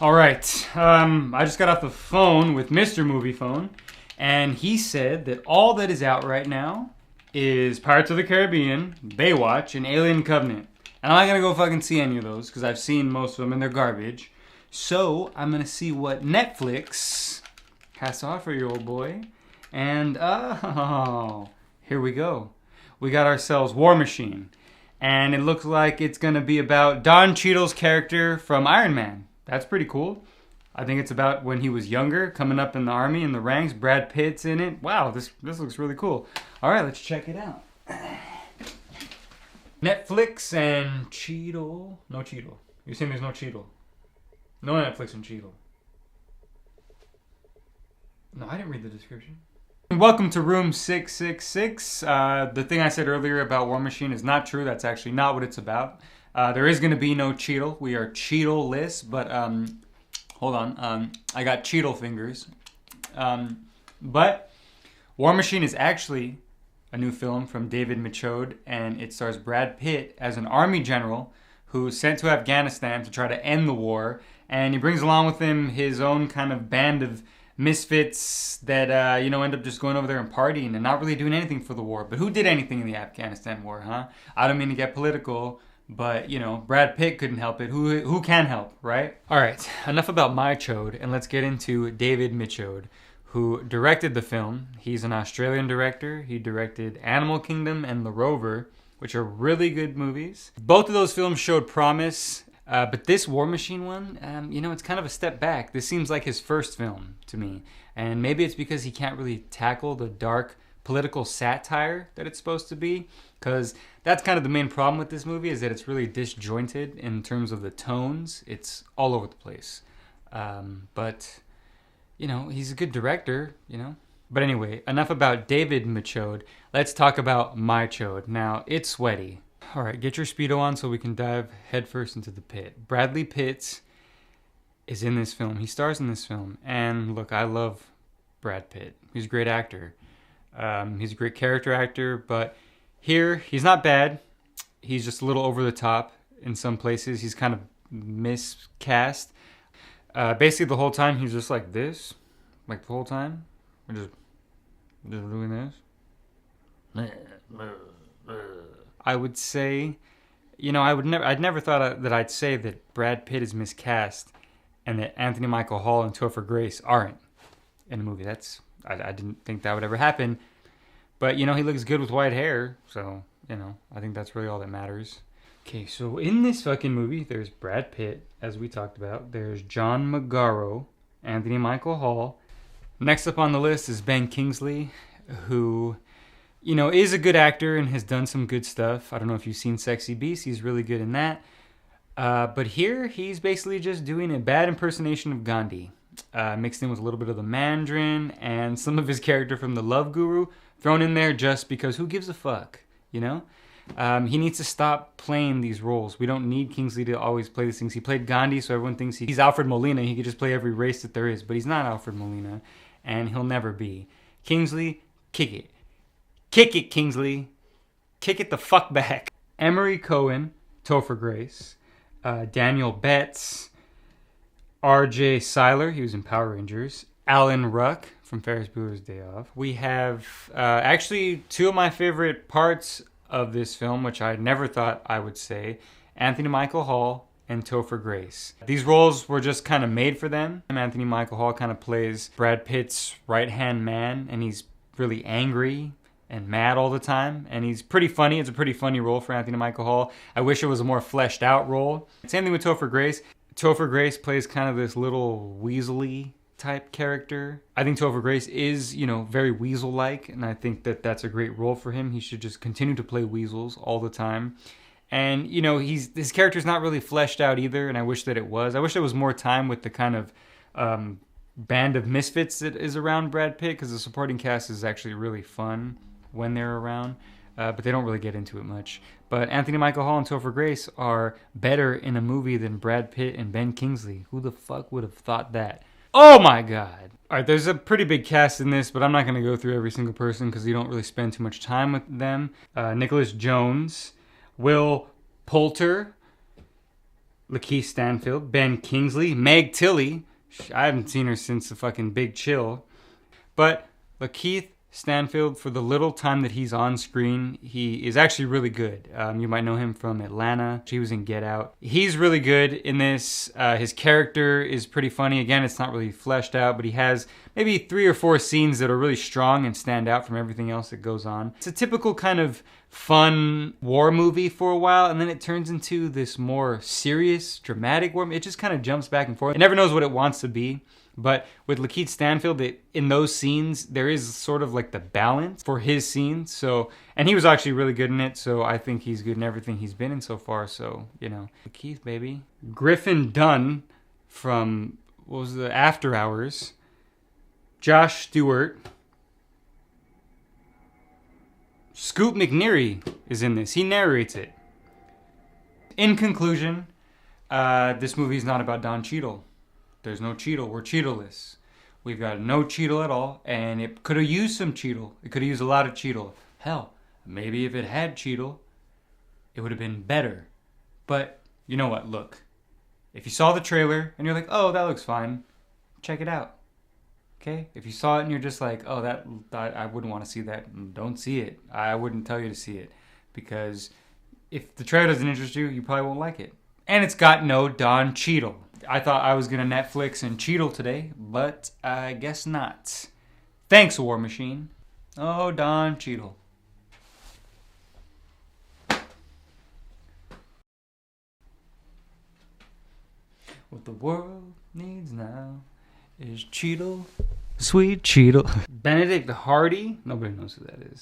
All right. I just got off the phone with Mr. Movie Phone, and he said that all that is out right now is Pirates of the Caribbean, Baywatch, and Alien Covenant. And I'm not gonna go fucking see any of those because I've seen most of them and they're garbage. So I'm gonna see what Netflix has to offer you, old boy. And here we go. We got ourselves War Machine, and it looks like it's gonna be about Don Cheadle's character from Iron Man. That's pretty cool. I think it's about when he was younger, coming up in the army, in the ranks. Brad Pitt's in it. Wow, this looks really cool. All right, let's check it out. Netflix and Cheadle. No Cheadle. You're saying there's no Cheadle? No Netflix and Cheadle. No, I didn't read the description. Welcome to room 666. The thing I said earlier about War Machine is not true. That's actually not what it's about. There is going to be no Cheadle. We are Cheadle-less, but hold on. I got Cheadle fingers. But War Machine is actually a new film from David Michôd, and it stars Brad Pitt as an army general who's sent to Afghanistan to try to end the war, and he brings along with him his own kind of band of misfits that end up just going over there and partying and not really doing anything for the war. But who did anything in the Afghanistan war, huh? I don't mean to get political, but Brad Pitt couldn't help it. Who can help, right? All right, enough about my chode, and let's get into David Michôd, who directed the film. He's an Australian director. He directed Animal Kingdom and The Rover, which are really good movies. Both of those films showed promise, but this War Machine one, it's kind of a step back. This seems like his first film to me, and maybe it's because he can't really tackle the dark political satire that it's supposed to be, because that's kind of the main problem with this movie, is that it's really disjointed in terms of the tones. It's all over the place. But he's a good director, But anyway, enough about David Michôd. Let's talk about my chode. Now, it's sweaty. All right, get your Speedo on so we can dive headfirst into the pit. Bradley Pitt is in this film. He stars in this film. And look, I love Brad Pitt. He's a great actor. He's a great character actor, but here, he's not bad. He's just a little over the top in some places. He's kind of miscast. Basically, the whole time, he's just like this. Like, the whole time. We're just doing this. I would say, I'd never thought that I'd say that Brad Pitt is miscast and that Anthony Michael Hall and Topher Grace aren't in the movie. I didn't think that would ever happen. But, he looks good with white hair. So, I think that's really all that matters. Okay, so in this fucking movie, there's Brad Pitt, as we talked about. There's John Magaro, Anthony Michael Hall. Next up on the list is Ben Kingsley, who, is a good actor and has done some good stuff. I don't know if you've seen Sexy Beast. He's really good in that. But here, he's basically just doing a bad impersonation of Gandhi, mixed in with a little bit of the Mandarin and some of his character from The Love Guru thrown in there just because who gives a fuck, He needs to stop playing these roles. We don't need Kingsley to always play these things. He played Gandhi, so everyone thinks he's Alfred Molina. He could just play every race that there is, but he's not Alfred Molina, and he'll never be. Kingsley, kick it. Kick it, Kingsley. Kick it the fuck back. Emery Cohen, Topher Grace, Daniel Betts, R.J. Seiler, he was in Power Rangers, Alan Ruck from Ferris Bueller's Day Off. We have actually two of my favorite parts of this film, which I never thought I would say, Anthony Michael Hall and Topher Grace. These roles were just kind of made for them. Anthony Michael Hall kind of plays Brad Pitt's right-hand man, and he's really angry and mad all the time, and he's pretty funny. It's a pretty funny role for Anthony Michael Hall. I wish it was a more fleshed out role. Same thing with Topher Grace. Topher Grace plays kind of this little weaselly type character. I think Topher Grace is, very weasel-like, and I think that that's a great role for him. He should just continue to play weasels all the time. And, his character's not really fleshed out either, and I wish that it was. I wish there was more time with the kind of band of misfits that is around Brad Pitt, because the supporting cast is actually really fun when they're around, but they don't really get into it much. But Anthony Michael Hall and Topher Grace are better in a movie than Brad Pitt and Ben Kingsley. Who the fuck would have thought that? Oh my god. All right, there's a pretty big cast in this, but I'm not going to go through every single person because you don't really spend too much time with them. Nicholas Jones, Will Poulter, Lakeith Stanfield, Ben Kingsley, Meg Tilly. I haven't seen her since the fucking Big Chill. But Lakeith Stanfield, for the little time that he's on screen, he is actually really good. You might know him from Atlanta. He was in Get Out. He's really good in this. His character is pretty funny. Again, it's not really fleshed out, but he has maybe 3 or 4 scenes that are really strong and stand out from everything else that goes on. It's a typical kind of fun war movie for a while, and then it turns into this more serious, dramatic war movie. It just kind of jumps back and forth. It never knows what it wants to be. But with Lakeith Stanfield, in those scenes, there is sort of like the balance for his scenes. So, and he was actually really good in it. So I think he's good in everything he's been in so far. So, you know, Lakeith, baby. Griffin Dunn from, what was the After Hours? Josh Stewart. Scoot McNairy is in this. He narrates it. In conclusion, this movie is not about Don Cheadle. There's no Cheadle. We're Cheadle-less. We've got no Cheadle at all, and it could have used some Cheadle. It could have used a lot of Cheadle. Hell, maybe if it had Cheadle, it would have been better. But you know what? Look, if you saw the trailer and you're like, oh, that looks fine, check it out. Okay? If you saw it and you're just like, oh, that I wouldn't want to see that, don't see it. I wouldn't tell you to see it, because if the trailer doesn't interest you, you probably won't like it. And it's got no Don Cheadle. I thought I was going to Netflix and Cheadle today, but I guess not. Thanks, War Machine. Oh, Don Cheadle. What the world needs now is Cheadle. Sweet Cheadle. Benedict Hardy? Nobody knows who that is.